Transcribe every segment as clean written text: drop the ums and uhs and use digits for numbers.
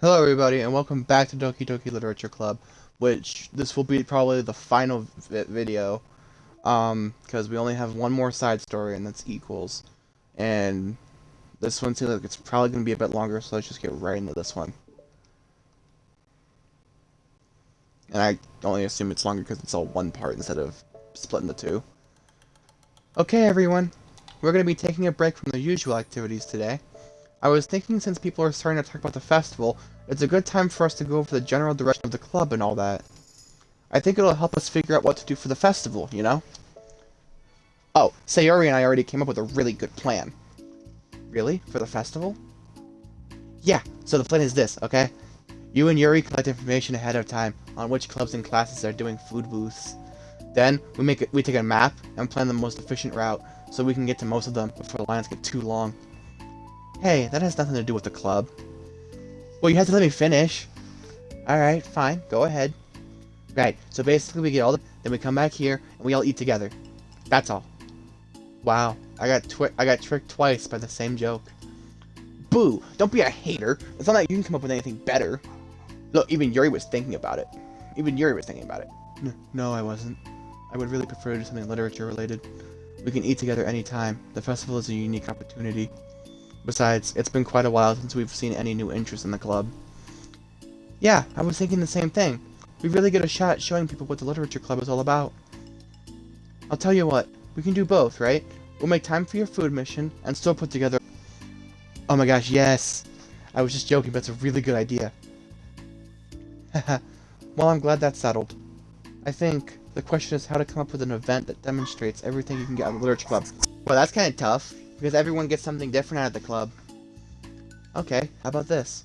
Hello everybody and welcome back to Doki Literature Club, which this will be probably the final video, because we only have one more side story and that's equals, and this one seems like it's probably going to be a bit longer, so let's just get right into this one. And I only assume it's longer because it's all one part instead of split into two. Okay everyone, we're going to be taking a break from the usual activities today. I was thinking since people are starting to talk about the festival, it's a good time for us to go over the general direction of the club and all that. I think it'll help us figure out what to do for the festival, you know? Oh, Sayori and I already came up with a really good plan. Really? For the festival? Yeah, so the plan is this, okay? You and Yuri collect information ahead of time on which clubs and classes are doing food booths. Then, we take a map and plan the most efficient route so we can get to most of them before the lines get too long. Hey, that has nothing to do with the club. Well, you have to let me finish. Alright, fine, go ahead. Right, so basically we get all the... Then we come back here, and we all eat together. That's all. Wow, I got tricked twice by the same joke. Boo! Don't be a hater. It's not like you can come up with anything better. Look, even Yuri was thinking about it. No, I wasn't. I would really prefer to do something literature related. We can eat together anytime. The festival is a unique opportunity. Besides, it's been quite a while since we've seen any new interest in the club. Yeah, I was thinking the same thing. We really get a shot at showing people what the literature club is all about. I'll tell you what, we can do both, right? We'll make time for your food mission, and still put together... Oh my gosh, yes! I was just joking, but it's a really good idea. Haha, well, I'm glad that's settled. I think the question is how to come up with an event that demonstrates everything you can get out of the literature club. Well, that's kind of tough, because everyone gets something different out of the club. Okay, how about this?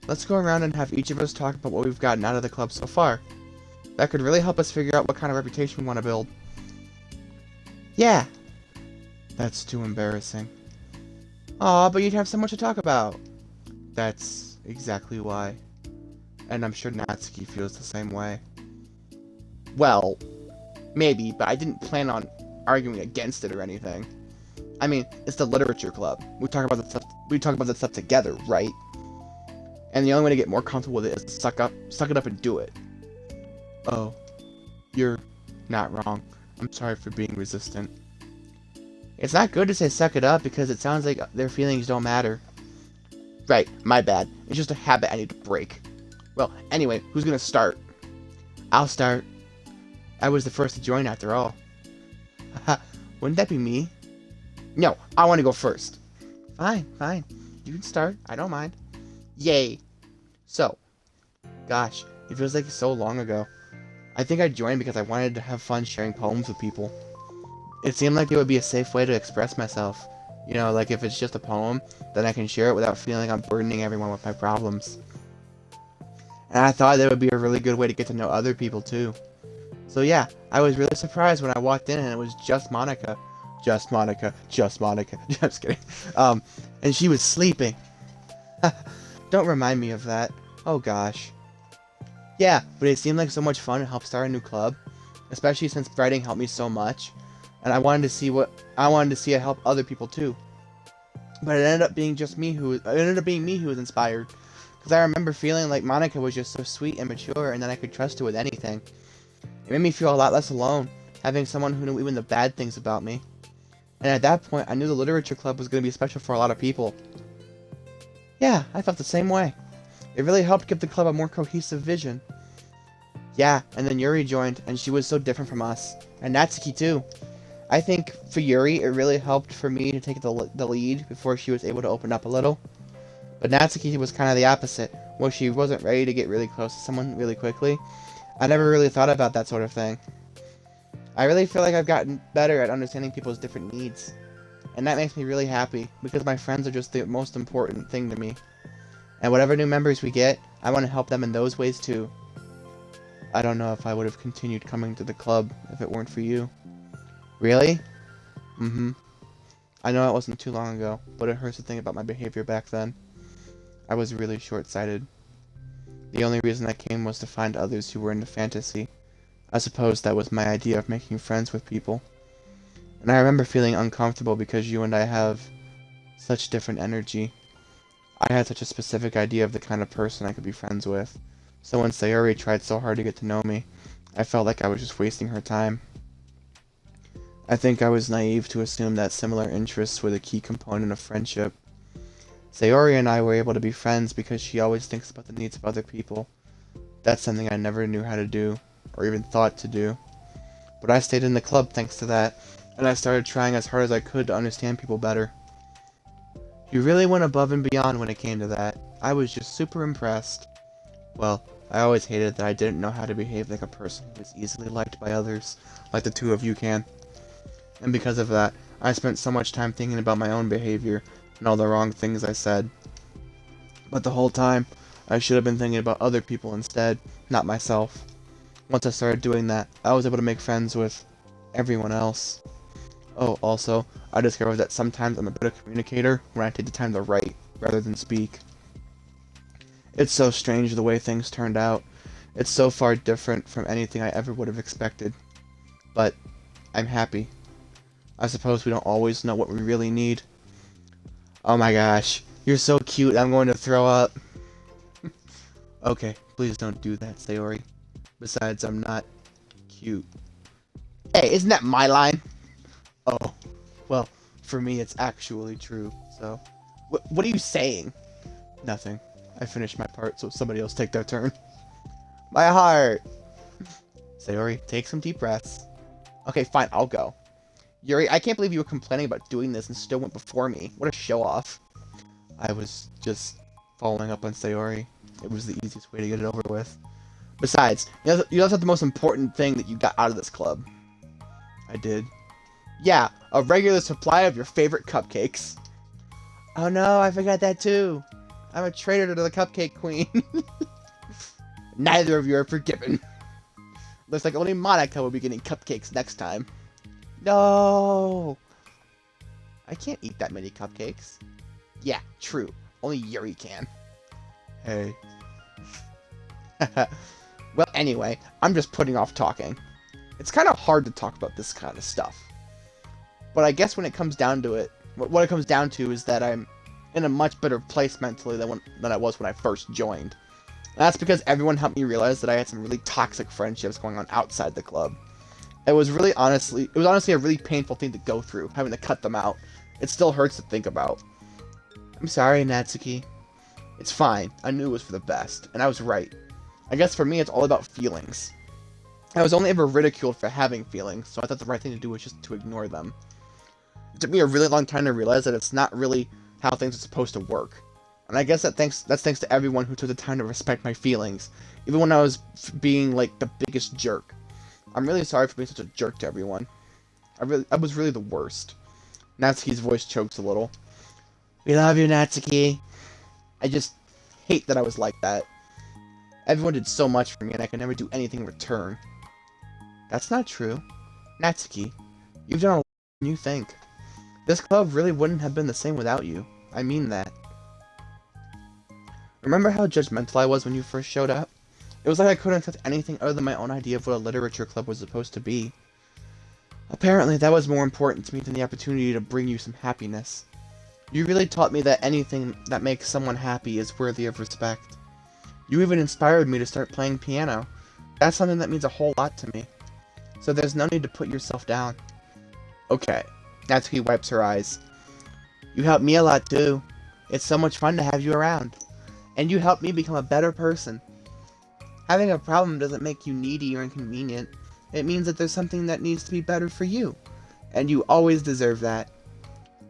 Let's go around and have each of us talk about what we've gotten out of the club so far. That could really help us figure out what kind of reputation we want to build. Yeah! That's too embarrassing. Aw, but you'd have so much to talk about. That's exactly why. And I'm sure Natsuki feels the same way. Well, maybe, but I didn't plan on arguing against it or anything. I mean, it's the literature club. We talk about the stuff together, right? And the only way to get more comfortable with it is to suck it up and do it. Oh, you're not wrong. I'm sorry for being resistant. It's not good to say suck it up because it sounds like their feelings don't matter. Right, my bad. It's just a habit I need to break. Well, anyway, who's gonna start? I'll start. I was the first to join after all. Haha, wouldn't that be me? No, I want to go first. Fine. You can start. I don't mind. Yay. So, gosh, it feels like so long ago. I think I joined because I wanted to have fun sharing poems with people. It seemed like it would be a safe way to express myself. You know, like if it's just a poem, then I can share it without feeling like I'm burdening everyone with my problems. And I thought that would be a really good way to get to know other people too. So yeah, I was really surprised when I walked in and it was just Monica. Just Monica. Just kidding. And she was sleeping. Don't remind me of that. Oh gosh. Yeah, but it seemed like so much fun to help start a new club, especially since writing helped me so much, and I wanted to see it help other people too. But it ended up being me who was inspired, because I remember feeling like Monica was just so sweet and mature, and that I could trust her with anything. It made me feel a lot less alone, having someone who knew even the bad things about me. And at that point, I knew the literature club was going to be special for a lot of people. Yeah, I felt the same way. It really helped give the club a more cohesive vision. Yeah, and then Yuri joined, and she was so different from us. And Natsuki too. I think for Yuri, it really helped for me to take the lead before she was able to open up a little. But Natsuki was kind of the opposite, where she wasn't ready to get really close to someone really quickly. I never really thought about that sort of thing. I really feel like I've gotten better at understanding people's different needs. And that makes me really happy, because my friends are just the most important thing to me. And whatever new members we get, I want to help them in those ways too. I don't know if I would have continued coming to the club if it weren't for you. Really? Mm-hmm. I know it wasn't too long ago, but it hurts to think about my behavior back then. I was really short-sighted. The only reason I came was to find others who were into fantasy. I suppose that was my idea of making friends with people. And I remember feeling uncomfortable because you and I have such different energy. I had such a specific idea of the kind of person I could be friends with. So when Sayori tried so hard to get to know me, I felt like I was just wasting her time. I think I was naive to assume that similar interests were the key component of friendship. Sayori and I were able to be friends because she always thinks about the needs of other people. That's something I never knew how to do, or even thought to do. But I stayed in the club thanks to that, and I started trying as hard as I could to understand people better. You really went above and beyond when it came to that. I was just super impressed. Well, I always hated that I didn't know how to behave like a person who was easily liked by others, like the two of you can. And because of that, I spent so much time thinking about my own behavior and all the wrong things I said. But the whole time, I should have been thinking about other people instead, not myself. Once I started doing that, I was able to make friends with everyone else. Oh, also, I discovered that sometimes I'm a better communicator when I take the time to write, rather than speak. It's so strange the way things turned out. It's so far different from anything I ever would have expected. But, I'm happy. I suppose we don't always know what we really need. Oh my gosh, you're so cute, I'm going to throw up. Okay, please don't do that, Sayori. Besides, I'm not cute. Hey, isn't that my line? Oh, well, for me it's actually true, so... What are you saying? Nothing. I finished my part, so somebody else take their turn. My heart! Sayori, take some deep breaths. Okay, fine, I'll go. Yuri, I can't believe you were complaining about doing this and still went before me. What a show-off. I was just following up on Sayori. It was the easiest way to get it over with. Besides, you also have the most important thing that you got out of this club. I did. Yeah, a regular supply of your favorite cupcakes. Oh no, I forgot that too. I'm a traitor to the Cupcake Queen. Neither of you are forgiven. Looks like only Monica will be getting cupcakes next time. No! I can't eat that many cupcakes. Yeah, true. Only Yuri can. Hey. Well, anyway, I'm just putting off talking. It's kind of hard to talk about this kind of stuff. But I guess when it comes down to it, what it comes down to is that I'm in a much better place mentally than I was when I first joined. And that's because everyone helped me realize that I had some really toxic friendships going on outside the club. It was honestly a really painful thing to go through, having to cut them out. It still hurts to think about. I'm sorry, Natsuki. It's fine. I knew it was for the best, and I was right. I guess for me, it's all about feelings. I was only ever ridiculed for having feelings, so I thought the right thing to do was just to ignore them. It took me a really long time to realize that it's not really how things are supposed to work. And I guess that's thanks to everyone who took the time to respect my feelings, even when I was being like the biggest jerk. I'm really sorry for being such a jerk to everyone. I was really the worst. Natsuki's voice chokes a little. We love you, Natsuki. I just hate that I was like that. Everyone did so much for me and I could never do anything in return. That's not true. Natsuki, you've done a lot more than you think. This club really wouldn't have been the same without you. I mean that. Remember how judgmental I was when you first showed up? It was like I couldn't accept anything other than my own idea of what a literature club was supposed to be. Apparently, that was more important to me than the opportunity to bring you some happiness. You really taught me that anything that makes someone happy is worthy of respect. You even inspired me to start playing piano. That's something that means a whole lot to me. So there's no need to put yourself down. Okay. Natsuki wipes her eyes. You helped me a lot too. It's so much fun to have you around. And you helped me become a better person. Having a problem doesn't make you needy or inconvenient. It means that there's something that needs to be better for you. And you always deserve that.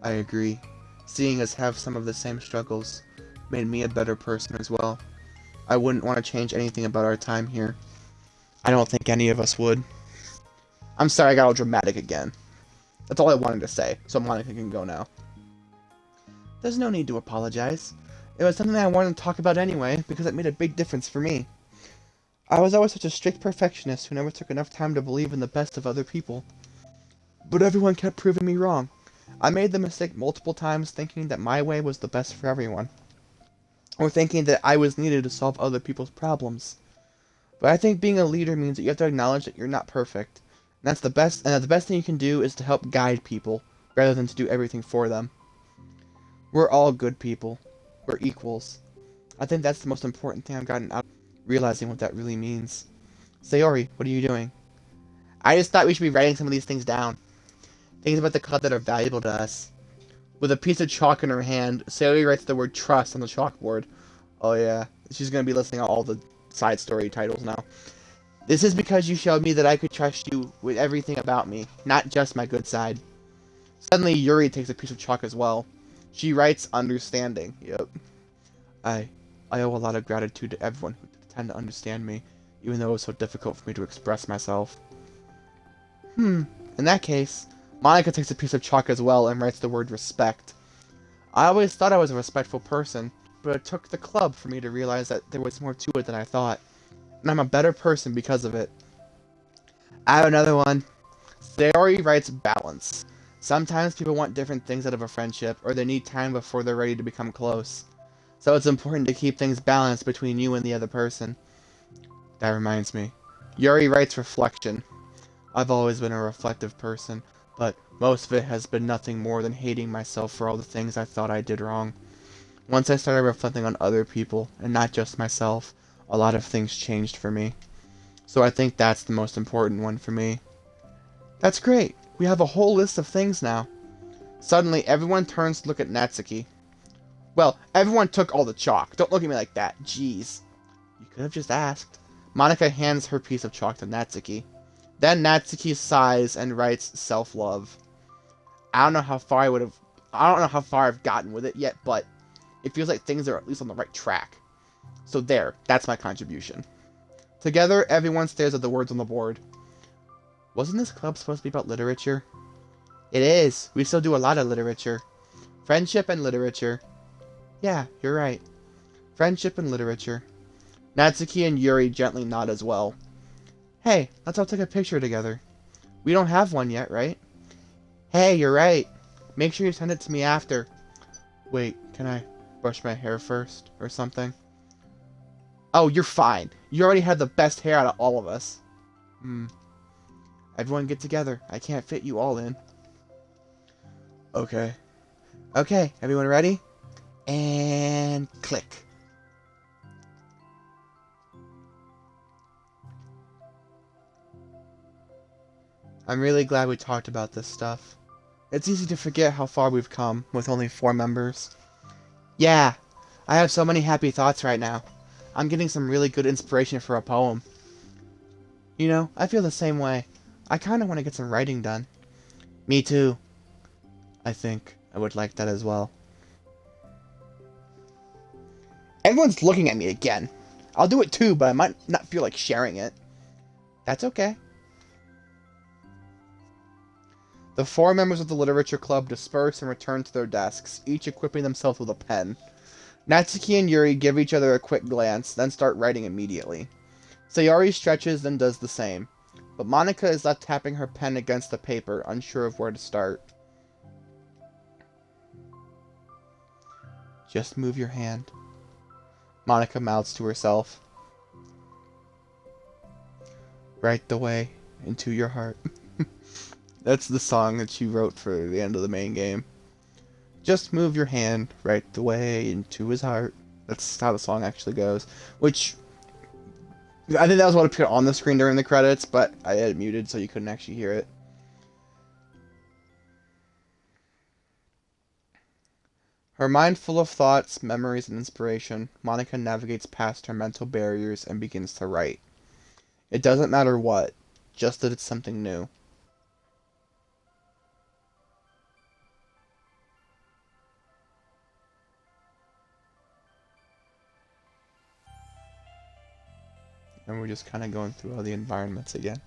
I agree. Seeing us have some of the same struggles made me a better person as well. I wouldn't want to change anything about our time here. I don't think any of us would. I'm sorry I got all dramatic again. That's all I wanted to say, so Monica can go now. There's no need to apologize. It was something I wanted to talk about anyway, because it made a big difference for me. I was always such a strict perfectionist who never took enough time to believe in the best of other people. But everyone kept proving me wrong. I made the mistake multiple times thinking that my way was the best for everyone. Or thinking that I was needed to solve other people's problems. But I think being a leader means that you have to acknowledge that you're not perfect. And that's the best, and that the best thing you can do is to help guide people, rather than to do everything for them. We're all good people. We're equals. I think that's the most important thing I've gotten out of realizing what that really means. Sayori, what are you doing? I just thought we should be writing some of these things down. Things about the club that are valuable to us. With a piece of chalk in her hand, Sayori writes the word trust on the chalkboard. Oh yeah, she's gonna be listing out all the side story titles now. This is because you showed me that I could trust you with everything about me, not just my good side. Suddenly, Yuri takes a piece of chalk as well. She writes understanding. Yep. I owe a lot of gratitude to everyone who tend to understand me, even though it was so difficult for me to express myself. In that case, Monica takes a piece of chalk as well and writes the word respect. I always thought I was a respectful person, but it took the club for me to realize that there was more to it than I thought. And I'm a better person because of it. I have another one. Sayori writes balance. Sometimes people want different things out of a friendship, or they need time before they're ready to become close. So it's important to keep things balanced between you and the other person. That reminds me. Yuri writes reflection. I've always been a reflective person, but most of it has been nothing more than hating myself for all the things I thought I did wrong. Once I started reflecting on other people, and not just myself, a lot of things changed for me. So I think that's the most important one for me. That's great. We have a whole list of things now. Suddenly, everyone turns to look at Natsuki. Well, everyone took all the chalk. Don't look at me like that. Jeez. You could have just asked. Monica hands her piece of chalk to Natsuki. Then Natsuki sighs and writes self-love. I don't know how far I've gotten with it yet, but it feels like things are at least on the right track. So there, that's my contribution. Together, everyone stares at the words on the board. Wasn't this club supposed to be about literature? It is. We still do a lot of literature. Friendship and literature. Yeah, you're right. Friendship and literature. Natsuki and Yuri gently nod as well. Hey, let's all take a picture together. We don't have one yet, right? Hey, you're right. Make sure you send it to me after. Wait, can I brush my hair first or something? Oh, you're fine. You already have the best hair out of all of us. Everyone get together. I can't fit you all in. Okay. Okay, everyone ready? And click. I'm really glad we talked about this stuff. It's easy to forget how far we've come with only 4 members. Yeah, I have so many happy thoughts right now. I'm getting some really good inspiration for a poem. You know, I feel the same way. I kind of want to get some writing done. Me too. I think I would like that as well. Everyone's looking at me again. I'll do it too, but I might not feel like sharing it. That's okay. The 4 members of the literature club disperse and return to their desks, each equipping themselves with a pen. Natsuki and Yuri give each other a quick glance, then start writing immediately. Sayori stretches, then does the same. But Monica is left tapping her pen against the paper, unsure of where to start. Just move your hand. Monica mouths to herself. Right the way into your heart. That's the song that she wrote for the end of the main game. Just move your hand right the way into his heart. That's how the song actually goes. Which, I think that was what appeared on the screen during the credits, but I had it muted so you couldn't actually hear it. Her mind full of thoughts, memories, and inspiration, Monica navigates past her mental barriers and begins to write. It doesn't matter what, just that it's something new. And we're just kind of going through all the environments again.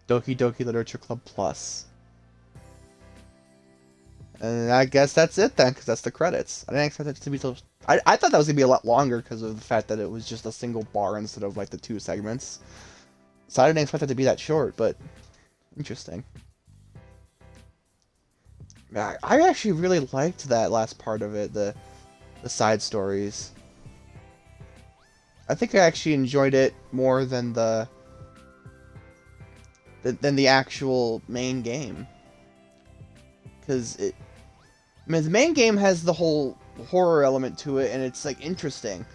Doki Doki Literature Club Plus. And I guess that's it then, because that's the credits. I didn't expect it to be so... I thought that was going to be a lot longer because of the fact that it was just a single bar instead of like the 2 segments. So I didn't expect it to be that short, but interesting. I actually really liked that last part of it, the side stories. I think I actually enjoyed it more than the actual main game. Because I mean, the main game has the whole horror element to it, and it's, like, interesting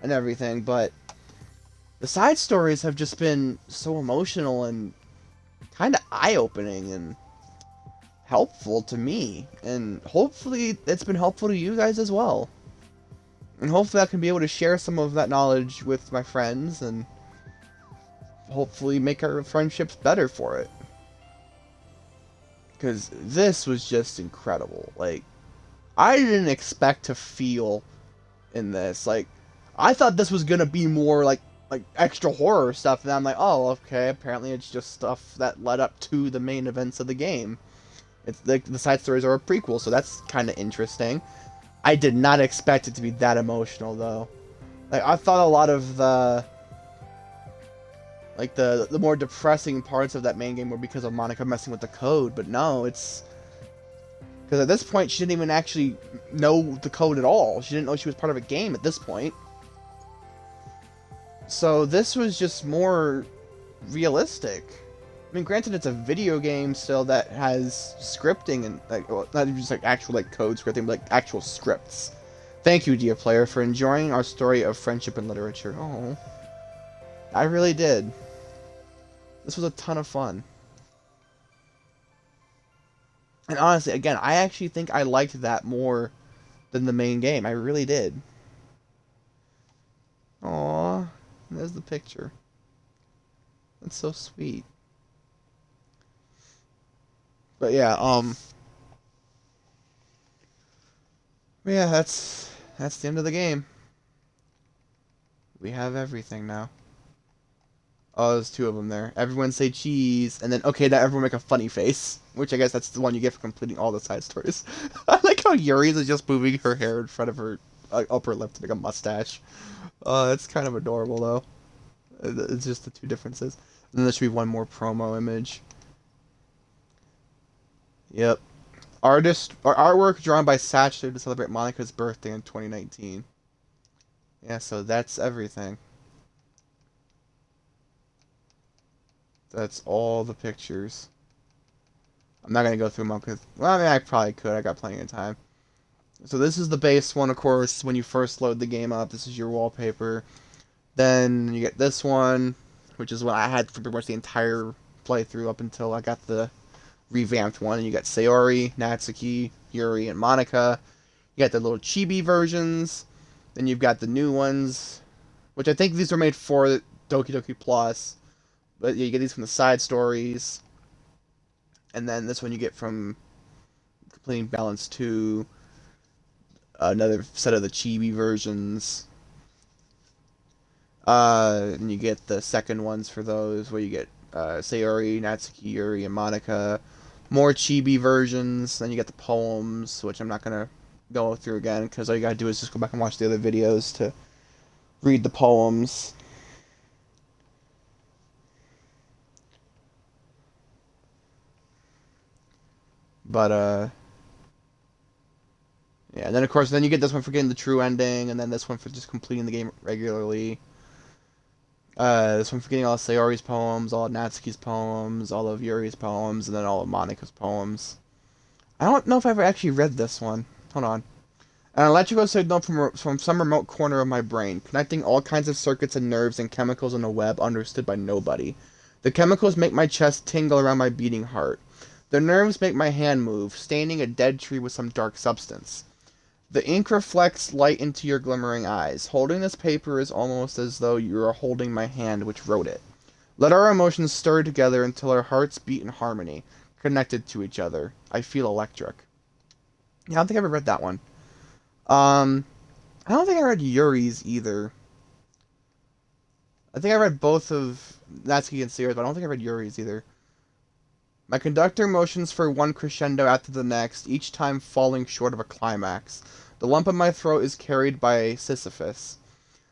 and everything, but the side stories have just been so emotional and kind of eye-opening and helpful to me, and hopefully it's been helpful to you guys as well. And hopefully I can be able to share some of that knowledge with my friends and hopefully make our friendships better for it. Because this was just incredible. Like, I didn't expect to feel in this. Like, I thought this was gonna be more like extra horror stuff, and I'm like, oh, okay, apparently it's just stuff that led up to the main events of the game. It's like the side stories are a prequel, so that's kind of interesting. I did not expect it to be that emotional, though. Like, I thought a lot of the more depressing parts of that main game were because of Monica messing with the code, but no, it's because at this point she didn't even actually know the code at all. She didn't know she was part of a game at this point. So this was just more realistic. I mean, granted, it's a video game still that has scripting and like, well, not just like actual like code scripting, but like actual scripts. Thank you, dear player, for enjoying our story of friendship and literature. Oh, I really did. This was a ton of fun. And honestly, again, I actually think I liked that more than the main game. I really did. Aww, there's the picture. That's so sweet. But yeah, yeah, that's the end of the game. We have everything now. Oh, there's two of them there. Everyone say cheese, and then, okay, now everyone make a funny face. Which I guess that's the one you get for completing all the side stories. I like how Yuri's is just moving her hair in front of her upper lip to make a mustache. That's kind of adorable, though. It's just the two differences. And then there should be one more promo image. Yep. Artwork drawn by Satcher to celebrate Monica's birthday in 2019. Yeah, so that's everything. That's all the pictures. I'm not gonna go through them all because, well, I mean, I probably could. I got plenty of time. So this is the base one, of course. When you first load the game up, this is your wallpaper. Then you get this one, which is what I had for pretty much the entire playthrough up until I got the revamped one. And you got Sayori, Natsuki, Yuri, and Monica. You got the little chibi versions. Then you've got the new ones, which I think these were made for Doki Doki Plus. But yeah, you get these from the side stories. And then this one you get from completing Balance 2. Another set of the chibi versions. And you get the second ones for those, where you get Sayori, Natsuki, Yuri, and Monica. More chibi versions. Then you get the poems, which I'm not going to go through again, because all you got to do is just go back and watch the other videos to read the poems. But, yeah, and then, of course, then you get this one for getting the true ending, and then this one for just completing the game regularly. This one for getting all of Sayori's poems, all of Natsuki's poems, all of Yuri's poems, and then all of Monica's poems. I don't know if I ever actually read this one. Hold on. An electrical signal from some remote corner of my brain, connecting all kinds of circuits and nerves and chemicals in a web understood by nobody. The chemicals make my chest tingle around my beating heart. The nerves make my hand move, staining a dead tree with some dark substance. The ink reflects light into your glimmering eyes. Holding this paper is almost as though you are holding my hand which wrote it. Let our emotions stir together until our hearts beat in harmony, connected to each other. I feel electric. Yeah, I don't think I ever read that one. I don't think I read Yuri's either. I think I read both of Natsuki and Sayori's, but I don't think I read Yuri's either. My conductor motions for one crescendo after the next, each time falling short of a climax. The lump in my throat is carried by Sisyphus.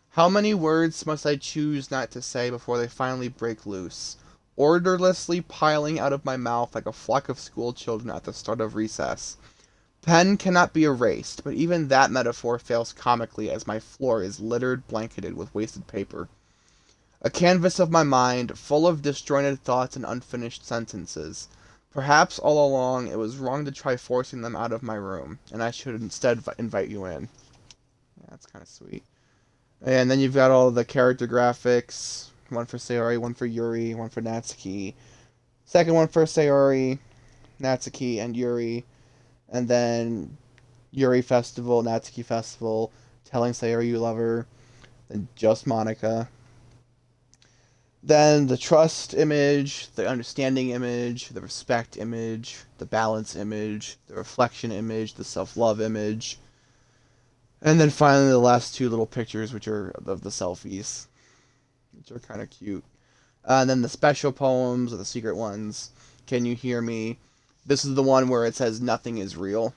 How many words must I choose not to say before they finally break loose, orderlessly piling out of my mouth like a flock of school children at the start of recess? Pen cannot be erased, but even that metaphor fails comically as my floor is littered, blanketed with wasted paper. A canvas of my mind, full of disjointed thoughts and unfinished sentences. Perhaps all along it was wrong to try forcing them out of my room, and I should instead invite you in. Yeah, that's kind of sweet. And then you've got all the character graphics. One for Sayori, one for Yuri, one for Natsuki. Second one for Sayori, Natsuki, and Yuri. And then Yuri Festival, Natsuki Festival, telling Sayori you love her. Then just Monica. Then the trust image, the understanding image, the respect image, the balance image, the reflection image, the self-love image. And then finally the last two little pictures, which are of the selfies, which are kind of cute. And then the special poems, or the secret ones. Can you hear me? This is the one where it says nothing is real.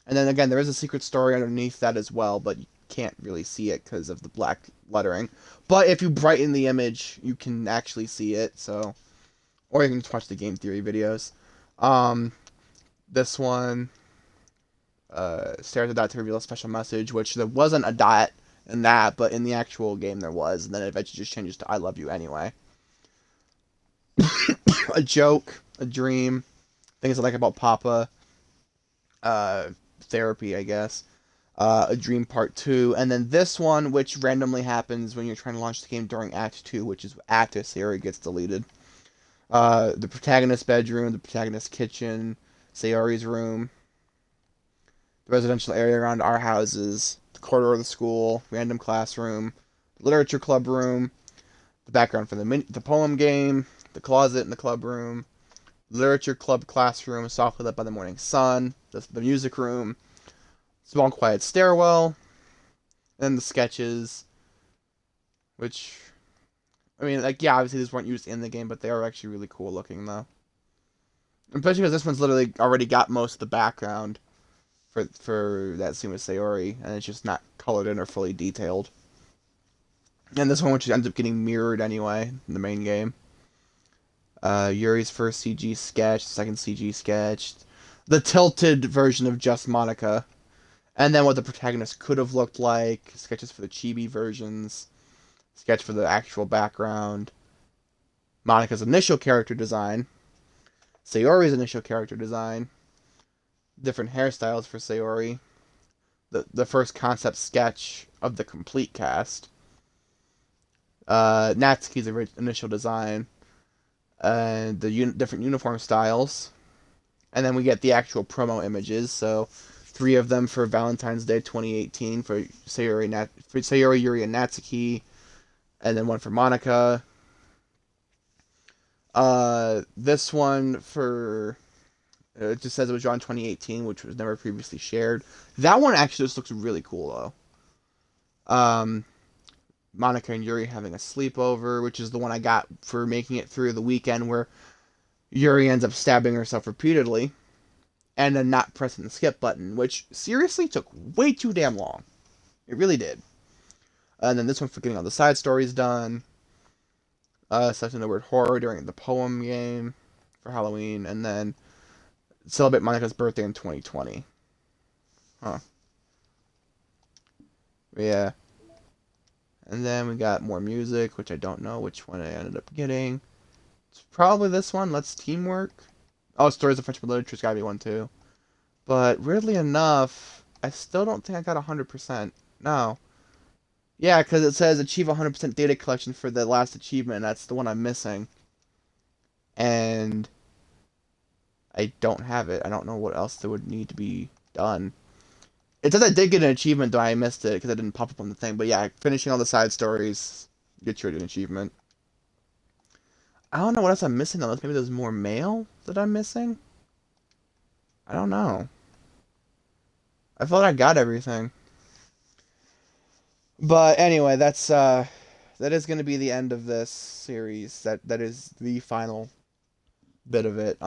And then again, there is a secret story underneath that as well, but you can't really see it because of the black lettering. But if you brighten the image, you can actually see it. So, or you can just watch the game theory videos. This one stares at dot to reveal a special message, which there wasn't a dot in that, but in the actual game there was, and then it eventually just changes to "I love you" anyway. A joke, a dream, things I like about Papa, therapy, I guess. A Dream Part 2, and then this one, which randomly happens when you're trying to launch the game during Act 2, which is after Sayori gets deleted. The protagonist's bedroom, the protagonist's kitchen, Sayori's room, the residential area around our houses, the corridor of the school, random classroom, the literature club room, the background for the poem game, the closet in the club room, literature club classroom, softly lit by the morning sun, the music room, small quiet stairwell, and the sketches, which, I mean, like, yeah, obviously these weren't used in the game, but they are actually really cool looking, though. Especially because this one's literally already got most of the background for that scene with Sayori, and it's just not colored in or fully detailed. And this one, which ends up getting mirrored anyway in the main game. Yuri's first CG sketch, second CG sketch, the tilted version of Just Monica, and then what the protagonist could have looked like, sketches for the chibi versions, sketch for the actual background, Monica's initial character design, Sayori's initial character design, different hairstyles for Sayori, the first concept sketch of the complete cast, Natsuki's initial design, and the different uniform styles, and then we get the actual promo images, so 3 of them for Valentine's Day 2018 for Sayori, Yuri, and Natsuki, and then 1 for Monica. This one for it just says it was drawn in 2018, which was never previously shared. That one actually just looks really cool though. Monica and Yuri having a sleepover, which is the one I got for making it through the weekend where Yuri ends up stabbing herself repeatedly and then not pressing the skip button, which seriously took way too damn long. It really did. And then this one for getting all the side stories done. Selecting the word horror during the poem game for Halloween, and then celebrate Monica's birthday in 2020. Huh. Yeah. And then we got more music, which I don't know which one I ended up getting. It's probably this one, Let's Teamwork. Oh, Stories of French Literature's gotta be one too. But weirdly enough, I still don't think I got 100%. No. Yeah, because it says achieve 100% data collection for the last achievement, and that's the one I'm missing. And I don't have it. I don't know what else there would need to be done. It says I did get an achievement, though I missed it because it didn't pop up on the thing. But yeah, finishing all the side stories gets you an achievement. I don't know what else I'm missing unless maybe there's more mail that I'm missing. I don't know. I thought I got everything. But anyway, that is going to be the end of this series. That is the final bit of it.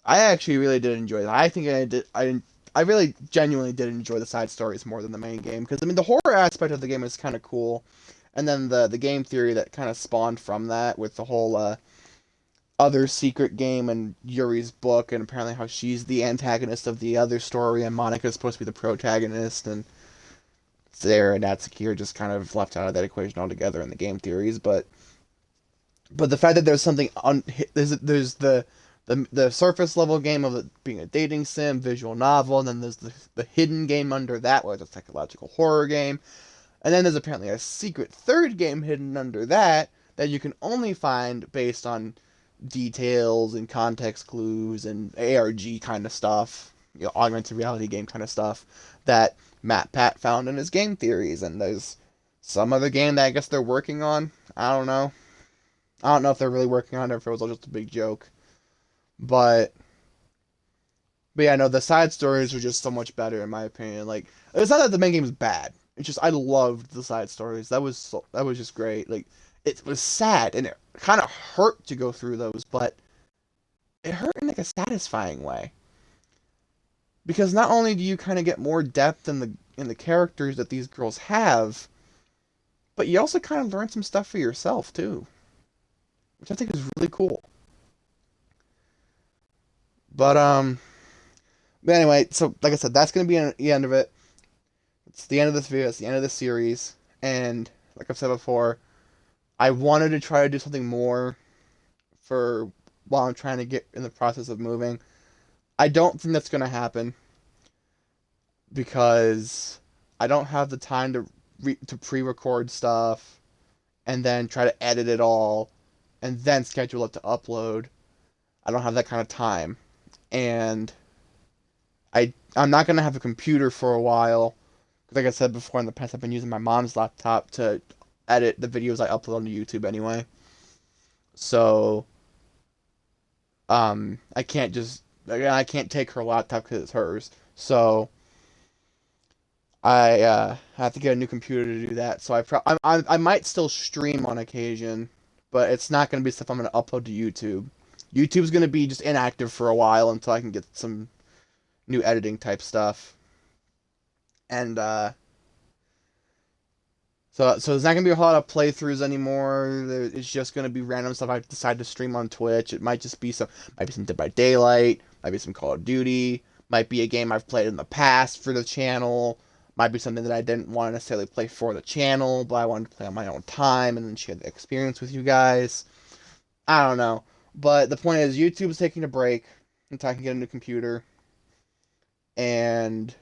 I actually really did enjoy that. I think I did. I really genuinely did enjoy the side stories more than the main game because I mean the horror aspect of the game is kind of cool, and then the game theory that kind of spawned from that with the whole other secret game and Yuri's book and apparently how she's the antagonist of the other story and Monica's supposed to be the protagonist and Sarah and Natsuki are just kind of left out of that equation altogether in the game theories, but But the fact that there's something there's the surface level game of it being a dating sim, visual novel, and then there's the hidden game under that, where it's a psychological horror game, and then there's apparently a secret third game hidden under that that you can only find based on details and context clues and ARG kind of stuff, augmented reality game kind of stuff that Matt Pat found in his game theories. And there's some other game that I guess they're working on. I don't know. I don't know if they're really working on it or if it was all just a big joke. But yeah, no, the side stories were just so much better in my opinion. Like, it's not that the main game is bad. It's just I loved the side stories. That was just great. Like, it was sad and it kind of hurt to go through those, but it hurt in like a satisfying way. Because not only do you kind of get more depth in the characters that these girls have, but you also kind of learn some stuff for yourself too, which I think is really cool. But but anyway, so like I said, that's gonna be the end of it. It's the end of this video. It's the end of this series. And like I've said before, I wanted to try to do something more for while I'm trying to get in the process of moving. I don't think that's gonna happen because I don't have the time to to pre-record stuff and then try to edit it all and then schedule it to upload. I don't have that kind of time. And I'm not gonna have a computer for a while. Like I said before in the past, I've been using my mom's laptop to edit the videos I upload on YouTube anyway. So I can't just again I can't take her laptop because it's hers. So I have to get a new computer to do that. So I might still stream on occasion, but it's not gonna be stuff I'm gonna upload to YouTube. YouTube's gonna be just inactive for a while until I can get some new editing type stuff. And so there's not gonna be a whole lot of playthroughs anymore. It's just gonna be random stuff I decide to stream on Twitch. It might just be might be some Dead by Daylight, might be some Call of Duty, might be a game I've played in the past for the channel, might be something that I didn't want to necessarily play for the channel, but I wanted to play on my own time and then share the experience with you guys. I don't know, but the point is YouTube's taking a break until I can get a new computer, and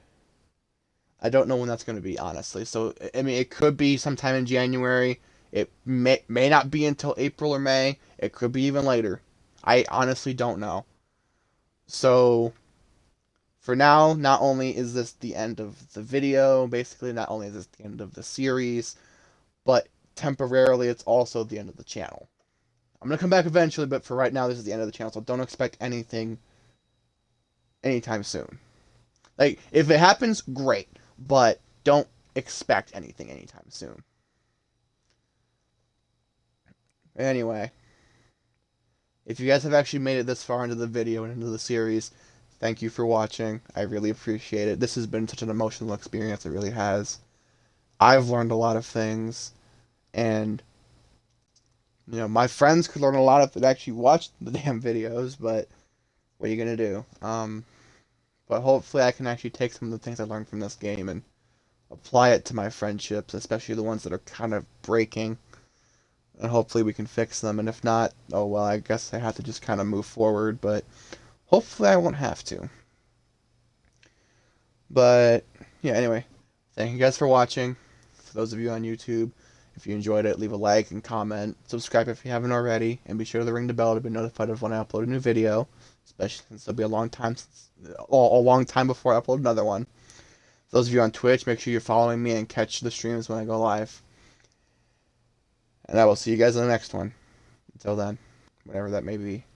I don't know when that's going to be, honestly. So, I mean, it could be sometime in January. It may not be until April or May. It could be even later. I honestly don't know. So, for now, not only is this the end of the video, basically, not only is this the end of the series, but temporarily it's also the end of the channel. I'm going to come back eventually, but for right now, this is the end of the channel, so don't expect anything anytime soon. Like, if it happens, great. But don't expect anything anytime soon. Anyway, if you guys have actually made it this far into the video and into the series, thank you for watching. I really appreciate it. This has been such an emotional experience. It really has. I've learned a lot of things, and my friends could learn a lot if they actually watched the damn videos. But what are you gonna do? But hopefully I can actually take some of the things I learned from this game and apply it to my friendships, especially the ones that are kind of breaking. And hopefully we can fix them. And if not, oh well, I guess I have to just kind of move forward. But hopefully I won't have to. But yeah, anyway, thank you guys for watching. For those of you on YouTube, if you enjoyed it, leave a like and comment. Subscribe if you haven't already, and be sure to ring the bell to be notified of when I upload a new video. Especially since it'll be a long time before I upload another one. For those of you on Twitch, make sure you're following me and catch the streams when I go live. And I will see you guys in the next one. Until then, whatever that may be.